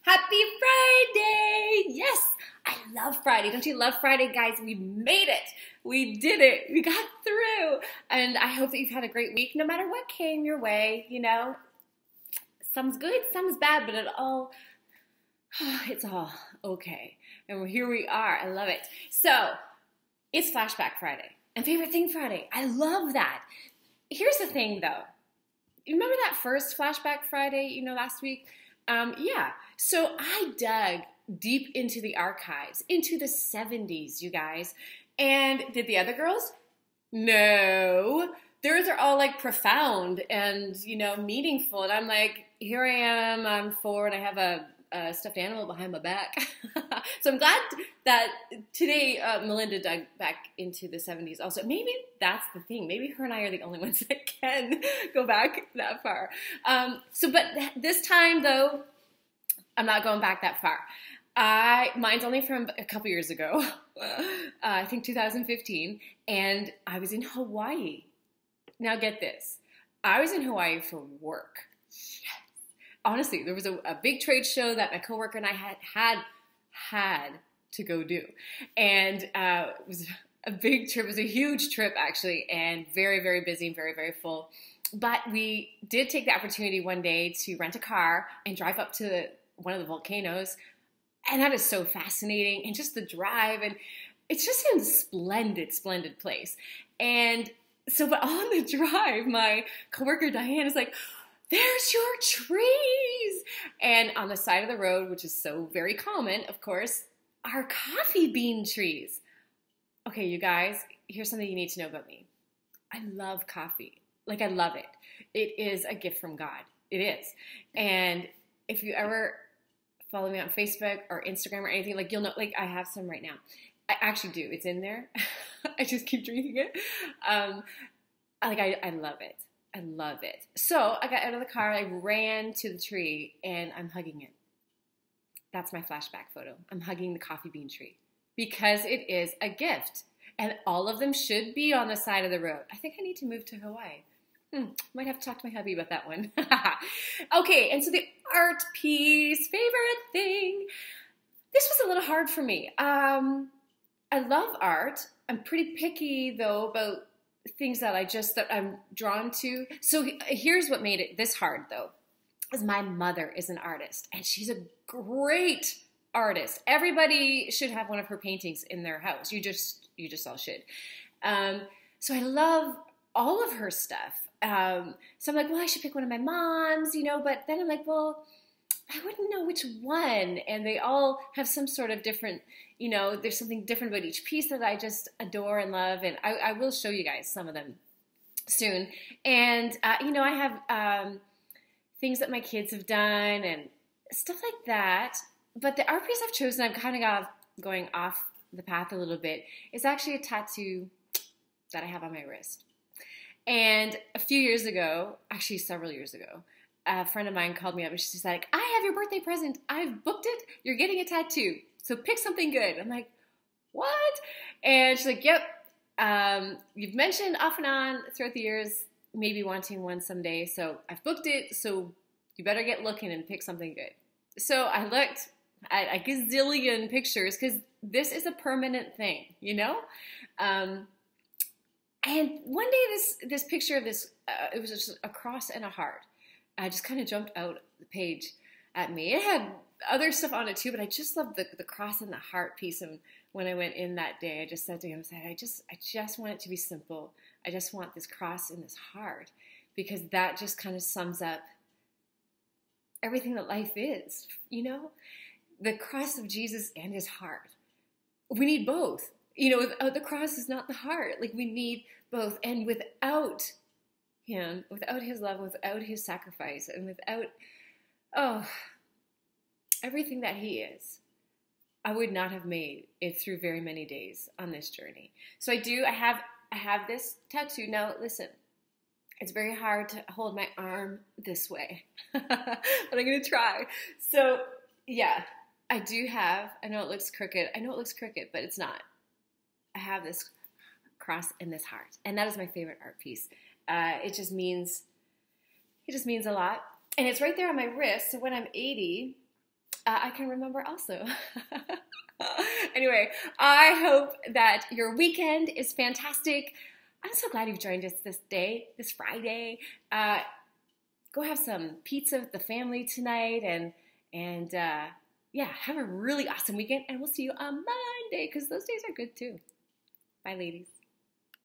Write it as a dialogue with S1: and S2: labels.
S1: Happy Friday! Yes, I love Friday. Don't you love Friday, guys? We made it. We did it. We got through. And I hope that you've had a great week, no matter what came your way, you know. Some's good, some's bad, but it's all okay. And here we are. I love it. So, it's Flashback Friday and Favorite Thing Friday. I love that. Here's the thing, though. You remember that first Flashback Friday, last week? Yeah. So I dug deep into the archives, into the 70s, you guys. And did the other girls? No. Theirs are all like profound and, meaningful. And I'm like, here I am, I'm 4 and I have a stuffed animal behind my back. So I'm glad that today Melinda dug back into the 70s also. Maybe that's the thing. Maybe her and I are the only ones that can go back that far. But this time, though, I'm not going back that far. Mine's only from a couple years ago, I think 2015, and I was in Hawaii. Now get this. I was in Hawaii for work. Yes. Honestly, there was a big trade show that my coworker and I had to go do. And it was a big trip. It was a huge trip, actually, and very, very busy and very, very full. But we did take the opportunity one day to rent a car and drive up to one of the volcanoes. And that is so fascinating. And just the drive. And it's just a splendid, splendid place. And so, but on the drive, my coworker Diane is like, "There's your trees." And on the side of the road, which is so very common, of course, are coffee bean trees. Okay, you guys, here's something you need to know about me. I love coffee. Like, I love it. It is a gift from God. It is. And if you ever follow me on Facebook or Instagram or anything, like, you'll know, like, I have some right now. I actually do. It's in there. I just keep drinking it. I love it. I love it. So I got out of the car, I ran to the tree, and I'm hugging it. That's my flashback photo. I'm hugging the coffee bean tree because it is a gift. And all of them should be on the side of the road. I think I need to move to Hawaii. Might have to talk to my hubby about that one. Okay, and so the art piece, favorite thing. This was a little hard for me. I love art. I'm pretty picky, though, about things that I'm drawn to. So here's what made it this hard, though, is my mother is an artist, and she's a great artist. Everybody should have one of her paintings in their house. You just all should. So I love all of her stuff. So I'm like, well, I should pick one of my mom's, but then I'm like, well, I wouldn't know which one. And they all have some sort of different, there's something different about each piece that I just adore and love. And I will show you guys some of them soon. And, I have things that my kids have done and stuff like that. But the art piece I've chosen, I'm kind of going off the path a little bit, is actually a tattoo that I have on my wrist. And a few years ago, actually several years ago, a friend of mine called me up and she's like, "I have your birthday present. I've booked it. You're getting a tattoo. So pick something good." I'm like, "What?" And she's like, "Yep. You've mentioned off and on throughout the years maybe wanting one someday. So I've booked it. So you better get looking and pick something good." So I looked at a gazillion pictures because this is a permanent thing, And one day this picture of this, it was just a cross and a heart. I just kind of jumped out the page at me. It had other stuff on it too, but I just loved the cross and the heart piece. And when I went in that day, I just said to him, I just want it to be simple. I just want this cross and this heart, because that just kind of sums up everything that life is, the cross of Jesus and his heart. We need both. Without the cross is not the heart. Like, we need both. And without him, without his love, without his sacrifice, and without, everything that he is, I would not have made it through very many days on this journey. So I have this tattoo. Now, listen, it's very hard to hold my arm this way, but I'm going to try. So, yeah, I know it looks crooked. But it's not. I have this cross and this heart, and that is my favorite art piece. It just means a lot, and it's right there on my wrist. So when I'm 80, I can remember also. Anyway, I hope that your weekend is fantastic. I'm so glad you've joined us this day, this Friday. Go have some pizza with the family tonight, and yeah, have a really awesome weekend. And we'll see you on Monday because those days are good too. Bye, ladies.